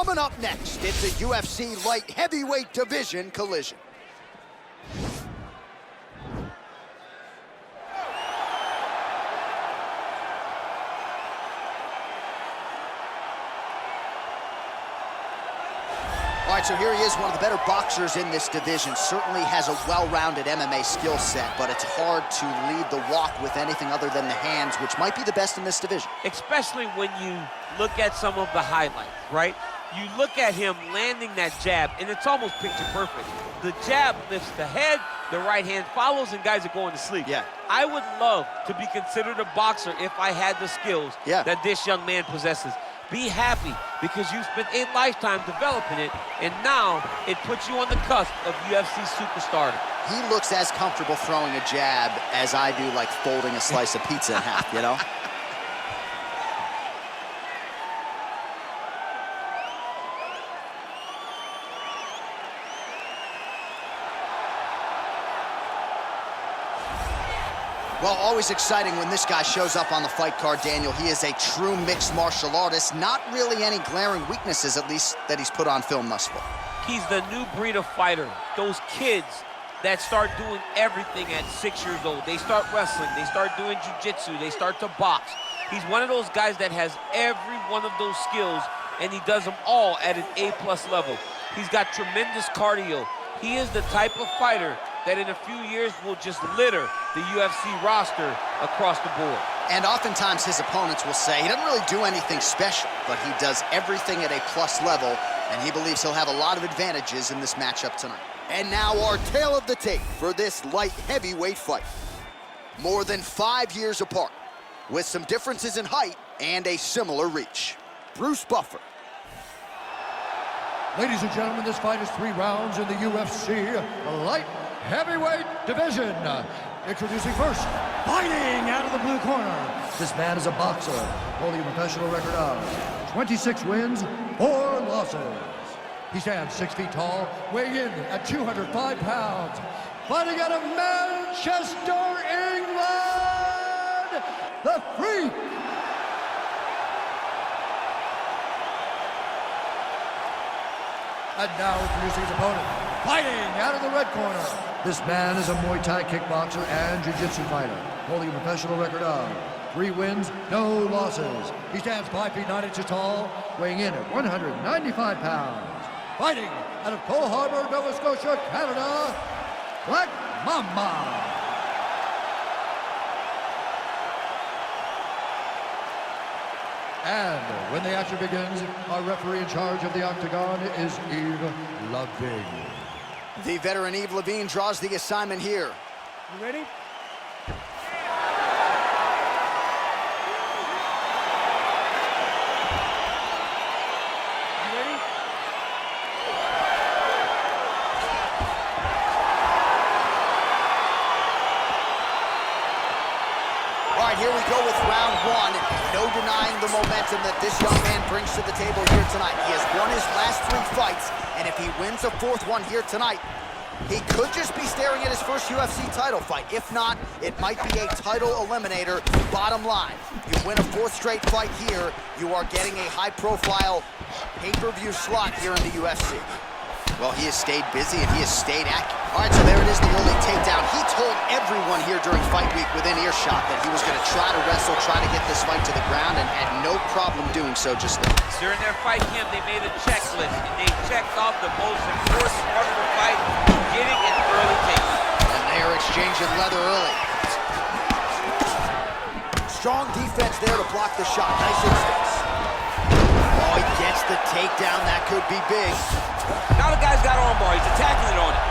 Coming up next, it's a UFC light heavyweight division collision. All right, so here he is, one of the better boxers in this division. Certainly has a well-rounded MMA skill set, but it's hard to lead the walk with anything other than the hands, which might be the best in this division. Especially when you look at some of the highlights, right? You look at him landing that jab, and it's almost picture perfect. The jab lifts the head, the right hand follows, and guys are going to sleep. Yeah. I would love to be considered a boxer if I had the skills that this young man possesses. Be happy, because you spent a lifetime developing it, and now it puts you on the cusp of UFC superstardom. He looks as comfortable throwing a jab as I do, like folding a slice of pizza in half, you know? Well, always exciting when this guy shows up on the fight card, Daniel. He is a true mixed martial artist. Not really any glaring weaknesses, at least, that he's put on film thus far. He's the new breed of fighter. Those kids that start doing everything at 6 years old. They start wrestling, they start doing jiu-jitsu, they start to box. He's one of those guys that has every one of those skills, and he does them all at an A+ level. He's got tremendous cardio. He is the type of fighter that in a few years will just litter the UFC roster across the board. And oftentimes his opponents will say he doesn't really do anything special, but he does everything at a plus level, and he believes he'll have a lot of advantages in this matchup tonight. And now our tale of the tape for this light heavyweight fight. More than 5 years apart, with some differences in height and a similar reach. Bruce Buffer. Ladies and gentlemen, this fight is 3 rounds in the UFC light heavyweight division. Introducing first, fighting out of the blue corner. This man is a boxer, holding a professional record of 26 wins, 4 losses. He stands 6 feet tall, weighing in at 205 pounds. Fighting out of Manchester, England, the Freak. And now introducing his opponent, fighting out of the red corner. This man is a Muay Thai kickboxer and jiu-jitsu fighter, holding a professional record of 3 wins, no losses. He stands 5 feet 9 inches tall, weighing in at 195 pounds. Fighting out of Cole Harbour, Nova Scotia, Canada, Black Mamba. And when the action begins, our referee in charge of the octagon is Yves Lavigne. The veteran Yves Lavigne draws the assignment here. You ready? You ready? All right, here we go with round 1. No denying the momentum that this young man brings to the table here tonight. He has won his last 3 fights, and if he wins a 4th one here tonight, he could just be staring at his first UFC title fight. If not, it might be a title eliminator. Bottom line, you win a 4th straight fight here, you are getting a high-profile pay-per-view slot here in the UFC. Well, he has stayed busy and he has stayed active. All right, so there it is, the early takedown. He told everyone here during fight week within earshot that he was going to try to wrestle, try to get this fight to the ground, and had no problem doing so just then. During their fight camp, they made a checklist, and they checked off the most important part of the fight, getting an early takedown. And they are exchanging leather early. Strong defense there to block the shot. Nice instincts. Oh, he gets the takedown. That could be big. Now the guy's got armbar. He's attacking it on it.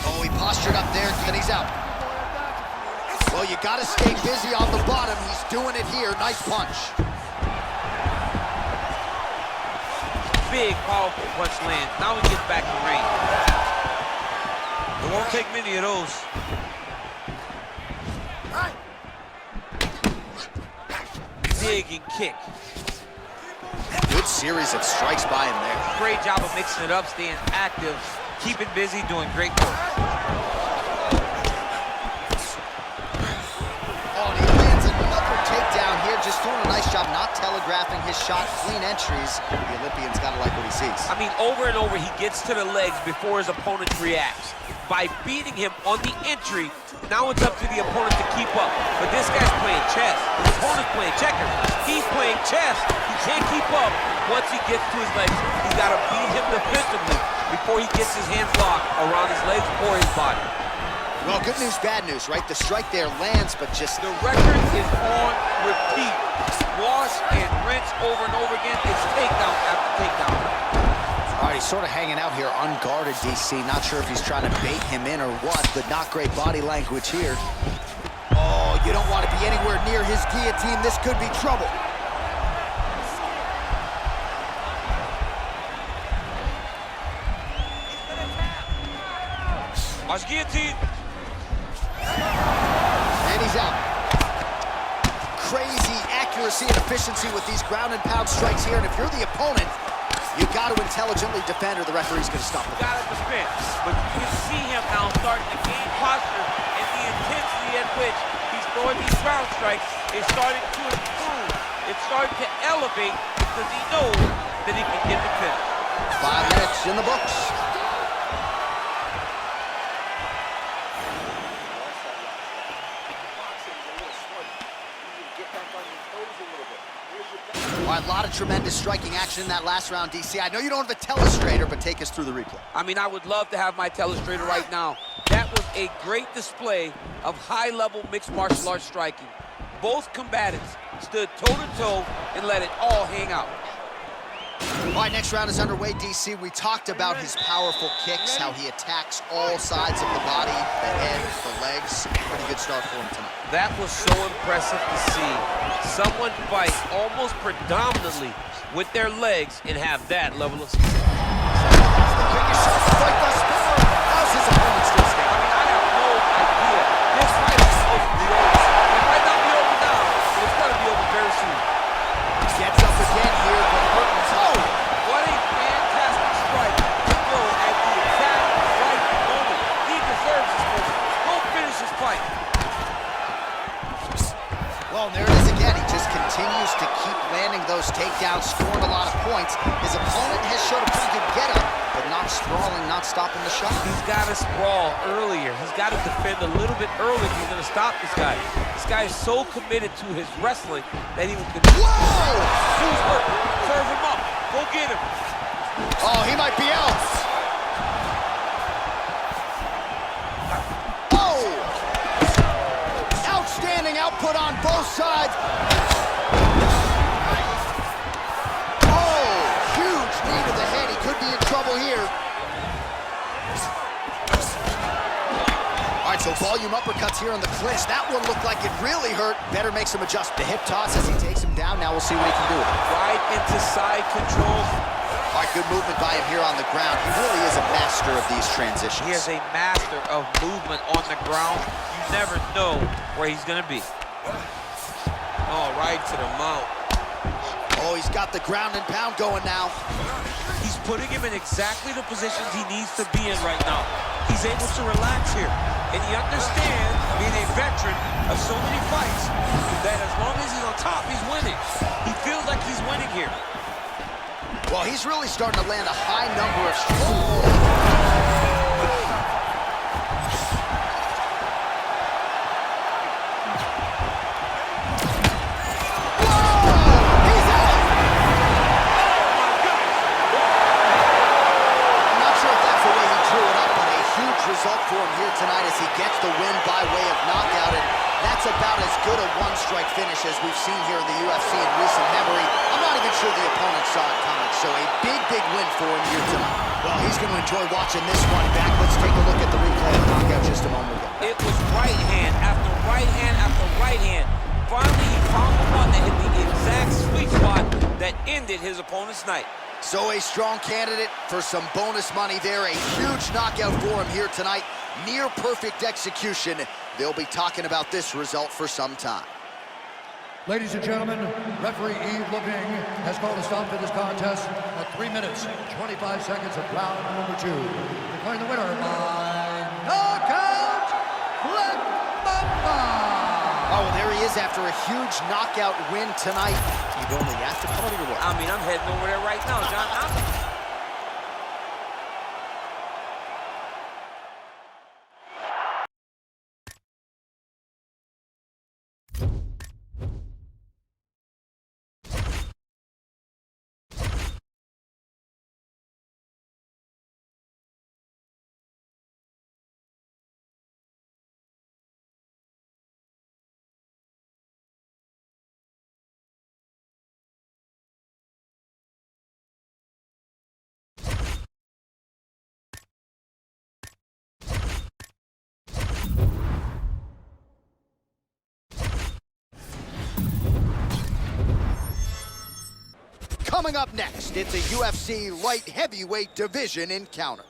Oh, he postured up there, and he's out. Well, you got to stay busy on the bottom. He's doing it here. Nice punch. Big, powerful punch lands. Now he gets back in range. It won't take many of those. Dig and kick. Good series of strikes by him there. Great job of mixing it up, staying active, keeping busy, doing great work. job not telegraphing his shot, clean entries. The Olympian's got to like what he sees. I mean, over and over, he gets to the legs before his opponent reacts. By beating him on the entry, now it's up to the opponent to keep up. But this guy's playing chess. His opponent's playing checkers. He's playing chess. He can't keep up. Once he gets to his legs, he's got to beat him defensively before he gets his hands locked around his legs or his body. Well, good news, bad news, right? The strike there lands, but just... The record is on repeat. Wash and rinse over and over again. It's takedown after takedown. All right, he's sort of hanging out here unguarded, DC. Not sure if he's trying to bait him in or what, but not great body language here. Oh, you don't want to be anywhere near his guillotine. This could be trouble. Watch guillotine. And he's out. Crazy accuracy and efficiency with these ground and pound strikes here. And if you're the opponent, you got to intelligently defend or the referee's going to stop it. Got to defend. But you can see him now starting to gain posture, and the intensity at which he's throwing these ground strikes is starting to improve. It's starting to elevate because he knows that he can get the finish. 5 minutes in the books. All right, a lot of tremendous striking action in that last round, DC. I know you don't have a telestrator, but take us through the replay. I mean, I would love to have my telestrator right now. That was a great display of high-level mixed martial arts striking. Both combatants stood toe-to-toe and let it all hang out. All right, next round is underway, DC. We talked about his powerful kicks, how he attacks all sides of the body, the head, the legs. Pretty good start for him tonight. That was so impressive to see. Someone fight almost predominantly with their legs and have that level of success. The biggest shot to fight thus far. How's his opponent still standing? I mean, I have no idea. This fight is supposed to be over. It might not be over now, but it's going to be over very soon. Gets up again here, but Burton's home. What a fantastic strike to throw at the exact right moment. He deserves this moment. Go finish his fight. Well, there it is again. He just continues to keep landing those takedowns, scoring a lot of points. His opponent has showed a pretty good getup, but not sprawling, not stopping the shot. He's got to sprawl earlier. He's got to defend a little bit earlier if he's going to stop this guy. This guy is so committed to his wrestling that he will continue. Whoa! Who's hurt? Serve him up. Go get him. Oh, he might be out. Oh! Outstanding output on both sides. Oh, huge knee to the head. He could be in trouble here. All right, so volume uppercuts here on the clinch. That one looked like it really hurt. Better make some adjustments. The hip toss as he takes him down. Now we'll see what he can do with it. Right into side control. All right, good movement by him here on the ground. He really is a master of these transitions. He is a master of movement on the ground. You never know where he's going to be. Oh, right to the mount. Oh, he's got the ground and pound going now. He's putting him in exactly the positions he needs to be in right now. He's able to relax here. And he understands, being a veteran of so many fights, that as long as he's on top, he's winning. He feels like he's winning here. Well, he's really starting to land a high number of strikes. Result for him here tonight as he gets the win by way of knockout, and that's about as good a one-strike finish as we've seen here in the UFC in recent memory. I'm not even sure the opponent saw it coming, so a big, big win for him here tonight. Well, he's going to enjoy watching this one back. Let's take a look at the replay of the knockout just a moment ago. It was right hand after right hand after right hand. Finally, he found the one that hit the exact sweet spot that ended his opponent's night. So a strong candidate for some bonus money there. A huge knockout for him here tonight. Near perfect execution. They'll be talking about this result for some time. Ladies and gentlemen, referee Yves Leving has called a stop to this contest at 3 minutes, 25 seconds of round number 2. Declaring the winner by knockout, Black Mamba. Oh, well, there he is. is after a huge knockout win tonight. You've only after party or what? I mean, I'm heading over there right now, John. Coming up next, it's a UFC light heavyweight division encounter.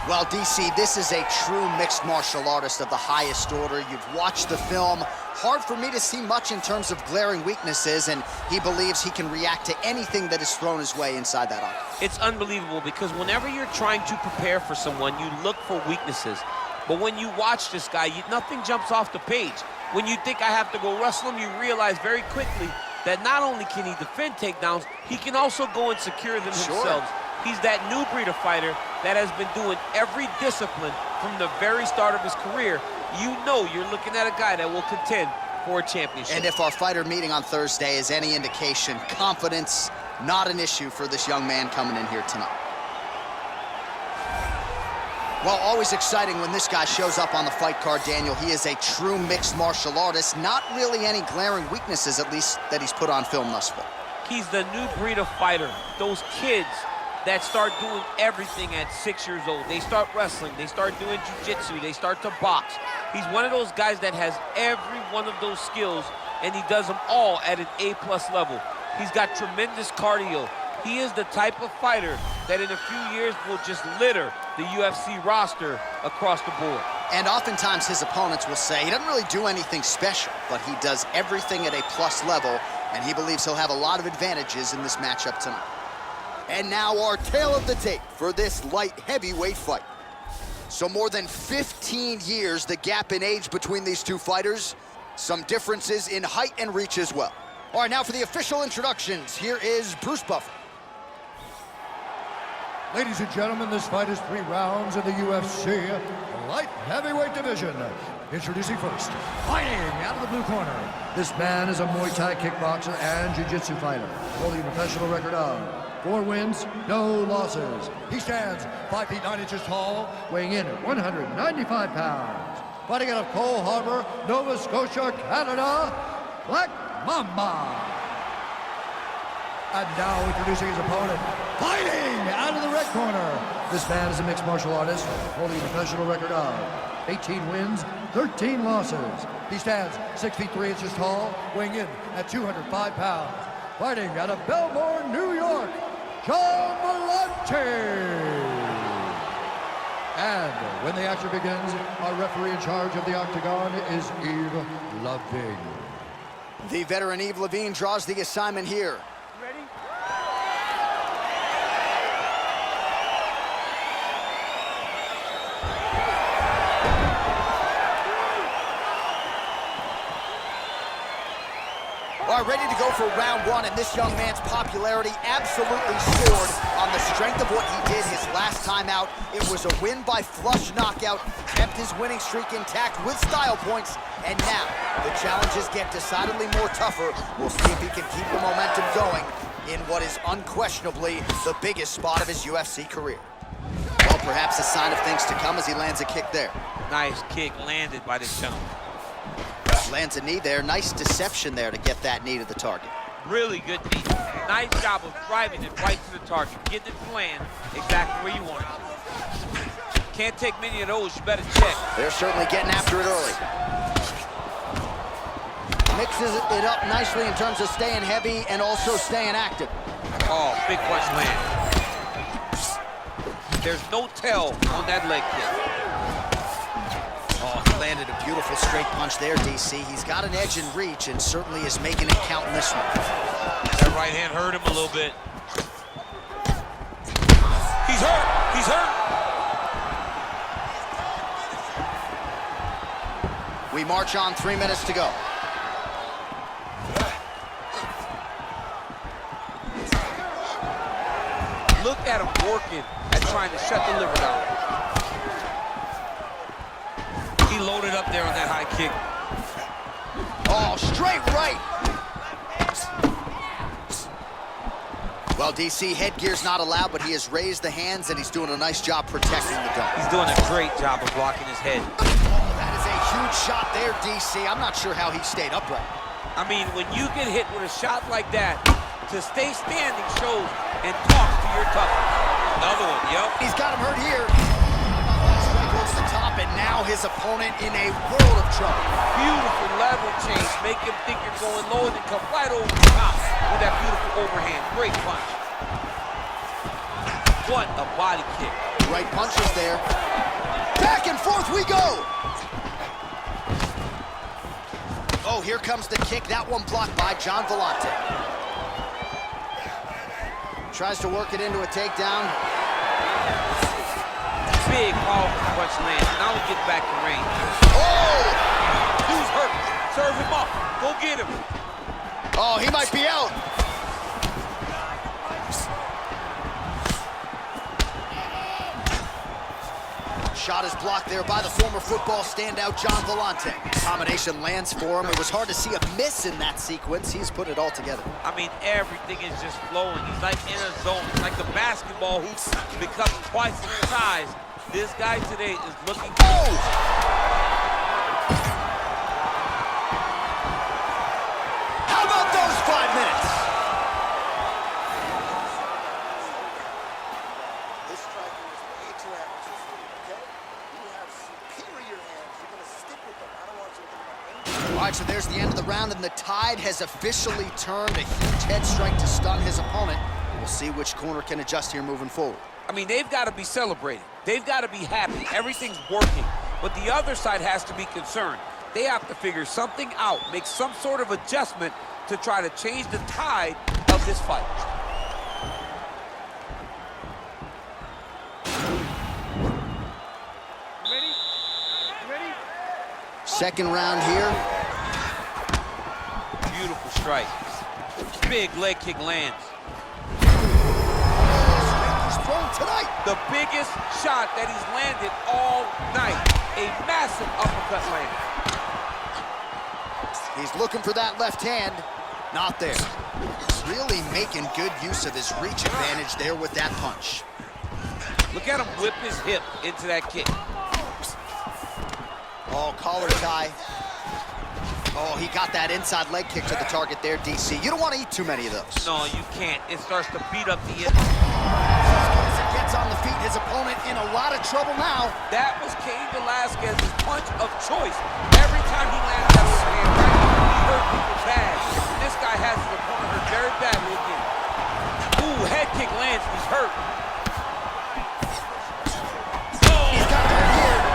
Well, DC, this is a true mixed martial artist of the highest order. You've watched the film. Hard for me to see much in terms of glaring weaknesses, and he believes he can react to anything that is thrown his way inside that arc. It's unbelievable because whenever you're trying to prepare for someone, you look for weaknesses. But when you watch this guy, nothing jumps off the page. When you think I have to go wrestle him, you realize very quickly that not only can he defend takedowns, he can also go and secure them himself. He's that new breed of fighter that has been doing every discipline from the very start of his career. You know you're looking at a guy that will contend for a championship. And if our fighter meeting on Thursday is any indication, confidence, not an issue for this young man coming in here tonight. Well, always exciting when this guy shows up on the fight card, Daniel. He is a true mixed martial artist. Not really any glaring weaknesses, at least, that he's put on film thus far. He's the new breed of fighter. Those kids that start doing everything at 6 years old. They start wrestling, they start doing jiu-jitsu, they start to box. He's one of those guys that has every one of those skills, and he does them all at an A+ level. He's got tremendous cardio. He is the type of fighter that in a few years will just litter the UFC roster across the board. And oftentimes his opponents will say he doesn't really do anything special, but he does everything at a plus level, and he believes he'll have a lot of advantages in this matchup tonight. And now our tale of the tape for this light heavyweight fight. So more than 15 years, the gap in age between these two fighters. Some differences in height and reach as well. All right, now for the official introductions, here is Bruce Buffer. Ladies and gentlemen, this fight is 3 rounds in the UFC light heavyweight division. Introducing first, fighting out of the blue corner. This man is a Muay Thai kickboxer and jiu-jitsu fighter, holding a professional record of 4 wins, no losses. He stands 5 feet 9 inches tall, weighing in at 195 pounds. Fighting out of Cole Harbor, Nova Scotia, Canada, Black Mamba. And now introducing his opponent, fighting out of the red corner. This man is a mixed martial artist, holding a professional record of 18 wins, 13 losses. He stands 6 feet 3 inches tall, weighing in at 205 pounds. Fighting out of Belmore, New York, John Malante. And when the action begins, our referee in charge of the octagon is Yves Lavigne. The veteran Yves Lavigne draws the assignment here. Ready? All right, ready to go for round 1, and this young man's popularity absolutely soared on the strength of what he did his last time out. It was a win by flush knockout, kept his winning streak intact with style points, and now the challenges get decidedly more tougher. We'll see if he can keep the momentum going in what is unquestionably the biggest spot of his UFC career. Well, perhaps a sign of things to come as he lands a kick there. Nice kick landed by this gentleman. Lands a knee there. Nice deception there to get that knee to the target. Really good knee. Nice job of driving it right to the target, getting it to land exactly where you want it. Can't take many of those, you better check. They're certainly getting after it early. Mixes it up nicely in terms of staying heavy and also staying active. Oh, big punch land. There's no tell on that leg kick. Oh, landed a beautiful Beautiful straight punch there, DC. He's got an edge in reach and certainly is making it count in this one. That right hand hurt him a little bit. He's hurt. He's hurt. We march on, 3 minutes to go. Look at him working at trying to shut the liver down. He loaded up there on that high kick. Oh, straight right. Well, DC, headgear's not allowed, but he has raised the hands, and he's doing a nice job protecting the dome. He's doing a great job of blocking his head. That is a huge shot there, DC. I'm not sure how he stayed upright. I mean, when you get hit with a shot like that, to stay standing shows and talks to your toughness. Another one, yep. He's got him hurt here. Strike goes to top, and now his opponent in a world of trouble. Beautiful level change. Make him think you're going low and then come right over the top with that beautiful overhand. Great punch. What a body kick. Right punches there. Back and forth we go. Oh, here comes the kick. That one blocked by John Vellante. Tries to work it into a takedown. Big, powerful punch lands. Now we get back in range. Oh! Dude's hurt. Serve him up. Go get him. Oh, he might be out. Shot is blocked there by the former football standout, John Vellante. Combination lands for him. It was hard to see a miss in that sequence. He's put it all together. I mean, everything is just flowing. He's like in a zone. It's like the basketball hoops become twice the size. This guy today is looking good. Oh! How about those 5 minutes? This striker is way too amateur for you, okay? You have superior hands. You're going to stick with them. I don't want you to think about anything. All right, so there's the end of the round, and the tide has officially turned. A huge head strike to stun his opponent. We'll see which corner can adjust here moving forward. I mean, they've got to be celebrating. They've got to be happy. Everything's working. But the other side has to be concerned. They have to figure something out, make some sort of adjustment to try to change the tide of this fight. Ready? Ready? Second round here. Beautiful strike. Big leg kick lands. Thrown tonight. The biggest shot that he's landed all night. A massive uppercut land. He's looking for that left hand. Not there. Really making good use of his reach advantage there with that punch. Look at him whip his hip into that kick. Oh, collar tie. Oh, he got that inside leg kick to the target there, DC. You don't want to eat too many of those. No, you can't. It starts to beat up the As good as it gets on the feet, his opponent in a lot of trouble now. That was Cain Velasquez's punch of choice. Every time he lands that overhand right, he hurt people bad. This guy has his opponent hurt very badly again. Ooh, head kick lands, he's hurt. He's got him here.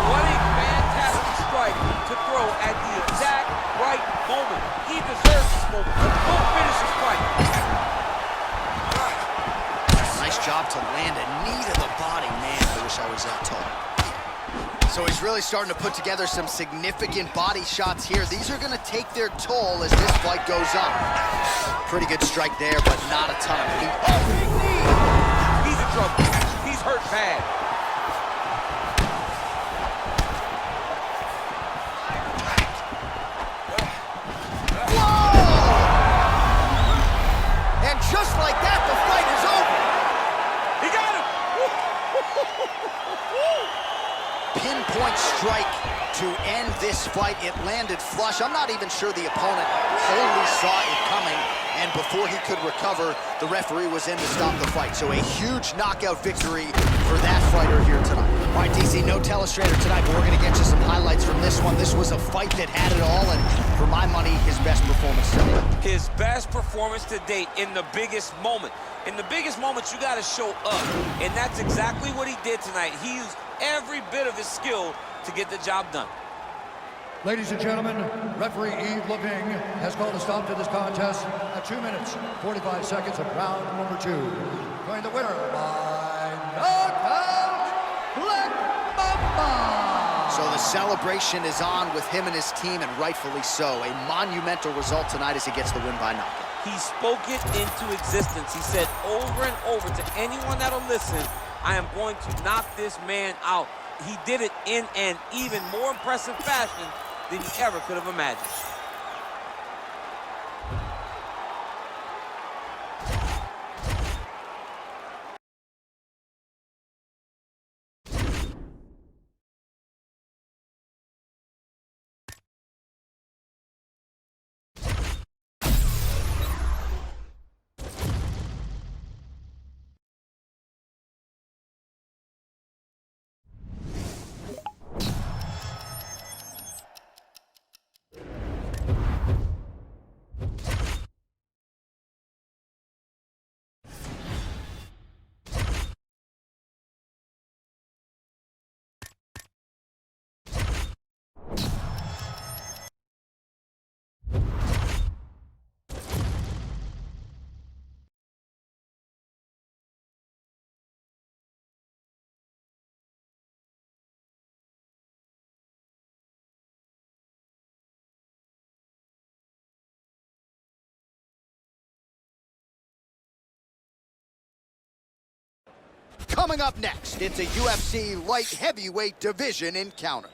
What a fantastic strike to throw at the exact right moment. He deserves this moment. Go finish his fight. Nice job to land a knee to the body. Man, I wish I was that tall. So he's really starting to put together some significant body shots here. These are going to take their toll as this fight goes on. Pretty good strike there, but not a ton of heat. Oh, big knee! He's in trouble. He's hurt bad. And just like that, the fight is over. He got him! Pinpoint strike to end this fight. It landed flush. I'm not even sure the opponent only saw it coming. And before he could recover, the referee was in to stop the fight. So a huge knockout victory for that fighter here tonight. All right, DC, no telestrator tonight, but we're going to get you some highlights from this one. This was a fight that had it all, and for my money, his best performance to date. His best performance to date in the biggest moment. In the biggest moments, you got to show up, and that's exactly what he did tonight. He used every bit of his skill to get the job done. Ladies and gentlemen, referee Yves Leving has called a stop to this contest at 2 minutes, 45 seconds of round number 2. Going the winner by knockout, Black Mamba. So the celebration is on with him and his team, and rightfully so. A monumental result tonight as he gets the win by knockout. He spoke it into existence. He said over and over to anyone that'll listen, I am going to knock this man out. He did it in an even more impressive fashion than he ever could have imagined. Coming up next, it's a UFC light heavyweight division encounter.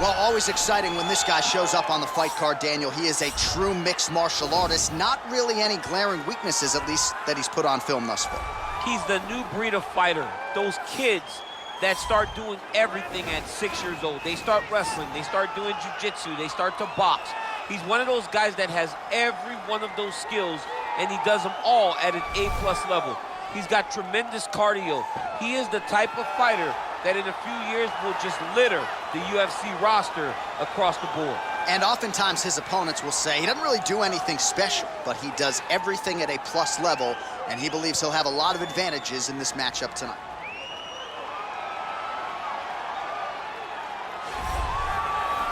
Well, always exciting when this guy shows up on the fight card, Daniel. He is a true mixed martial artist. Not really any glaring weaknesses, at least, that he's put on film thus far. He's the new breed of fighter. Those kids that start doing everything at 6 years old. They start wrestling, they start doing jiu-jitsu, they start to box. He's one of those guys that has every one of those skills, and he does them all at an A+ level. He's got tremendous cardio. He is the type of fighter that in a few years will just litter the UFC roster across the board. And oftentimes his opponents will say he doesn't really do anything special, but he does everything at a plus level, and he believes he'll have a lot of advantages in this matchup tonight.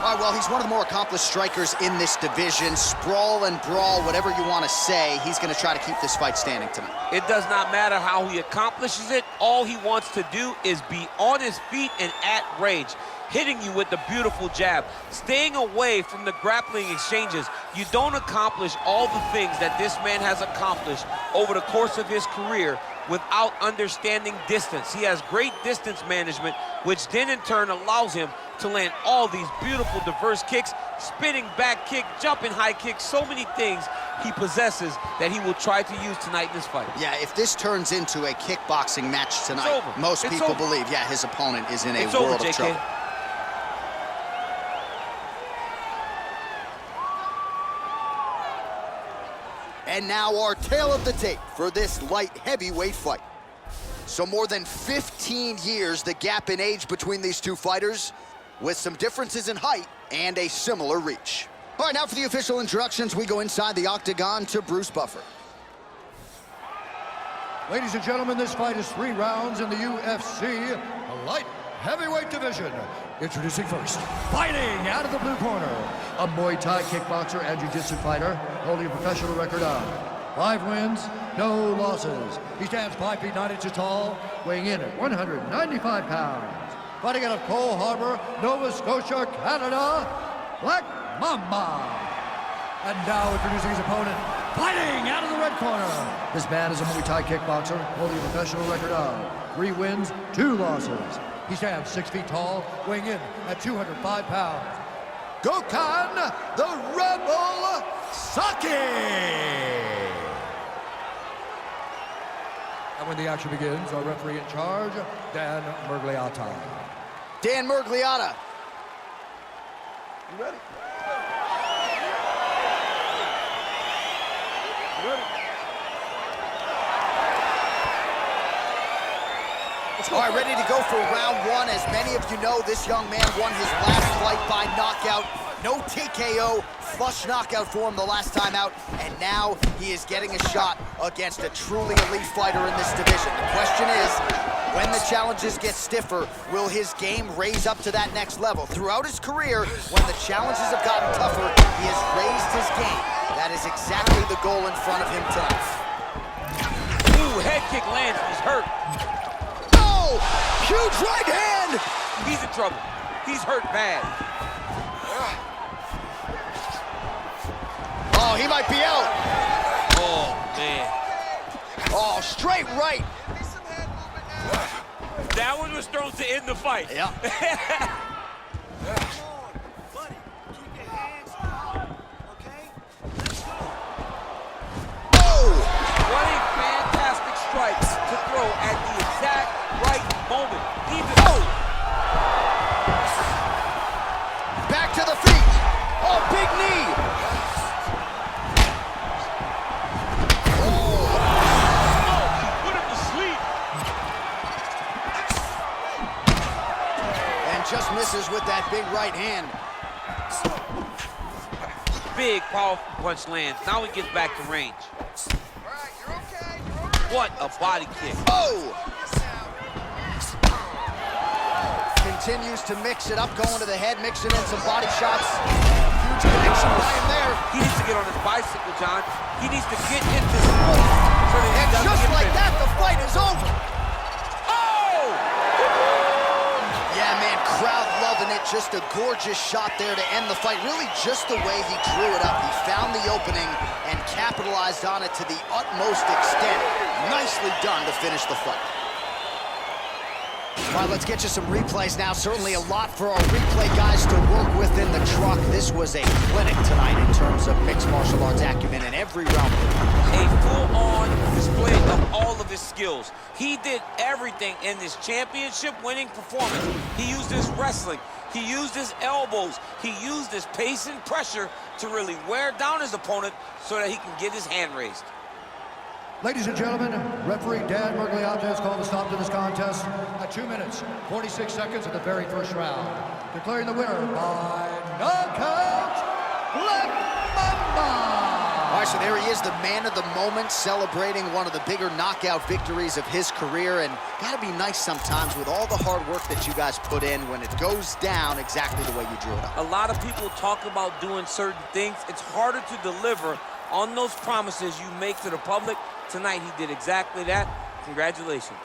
All right, well, he's one of the more accomplished strikers in this division. Sprawl and brawl, whatever you want to say, he's going to try to keep this fight standing tonight. It does not matter how he accomplishes it. All he wants to do is be on his feet and at range, hitting you with the beautiful jab, staying away from the grappling exchanges. You don't accomplish all the things that this man has accomplished over the course of his career without understanding distance. He has great distance management, which then in turn allows him to land all these beautiful diverse kicks, spinning back kick, jumping high kick, so many things he possesses that he will try to use tonight in this fight. Yeah, if this turns into a kickboxing match tonight, most people believe, yeah, his opponent is in a world of trouble. And now our tale of the tape for this light heavyweight fight. So more than 15 years, the gap in age between these two fighters, with some differences in height and a similar reach. All right, now for the official introductions, we go inside the octagon to Bruce Buffer. Ladies and gentlemen, this fight is 3 rounds in the UFC light heavyweight division. Introducing first, fighting out of the blue corner, a Muay Thai kickboxer and jiu-jitsu fighter holding a professional record of 5 wins, no losses. He stands 5 feet 9 inches tall, weighing in at 195 pounds. Fighting out of Cole Harbor, Nova Scotia, Canada, Black Mamba. And now introducing his opponent, fighting out of the red corner. This man is a Muay Thai kickboxer holding a professional record of 3 wins, 2 losses. He stands 6 feet tall, weighing in at 205 pounds. Gokhan, the Rebel Saki. And when the action begins, our referee in charge, Dan Murgliata. Dan Murgliata. You ready? All right, ready to go for round one. As many of you know, this young man won his last fight by knockout. No TKO, flush knockout for him the last time out, and now he is getting a shot against a truly elite fighter in this division. The question is, when the challenges get stiffer, will his game raise up to that next level? Throughout his career, when the challenges have gotten tougher, he has raised his game. That is exactly the goal in front of him tonight. Ooh, head kick lands, he's hurt. Oh, huge right hand! He's in trouble. He's hurt bad. Oh, he might be out. Oh, man. Oh, straight right. That one was thrown to end the fight. Yeah. What a fantastic strike to throw at the exact right moment. Back to the feet. Oh, big knee. Put him to sleep. And just misses with that big right hand. Big, powerful punch lands. Now he gets back to range. What a body kick. Oh! Continues to mix it up, going to the head, mixing in some body shots. Huge connection by him there. He needs to get on his bicycle, John. He needs to get in this move so that he And doesn't just get like finished. that, the fight is over. Oh! Yeah, man, crowd loving it. Just a gorgeous shot there to end the fight. Really just the way he drew it up. He found the opening and capitalized on it to the utmost extent. Nicely done to finish the fight. All right, let's get you some replays now. Certainly a lot for our replay guys to work with in the truck. This was a clinic tonight in terms of mixed martial arts acumen in every realm. A full-on display of all of his skills. He did everything in this championship-winning performance. He used his wrestling. He used his elbows. He used his pace and pressure to really wear down his opponent so that he can get his hand raised. Ladies and gentlemen, referee Dan Murgliata has called a stop to this contest at 2 minutes, 46 seconds of the very first round, declaring the winner by knockout, Black Mamba. All right, so there he is, the man of the moment, celebrating one of the bigger knockout victories of his career. And gotta be nice sometimes with all the hard work that you guys put in when it goes down exactly the way you drew it up. A lot of people talk about doing certain things. It's harder to deliver on those promises you make to the public. Tonight, he did exactly that. Congratulations.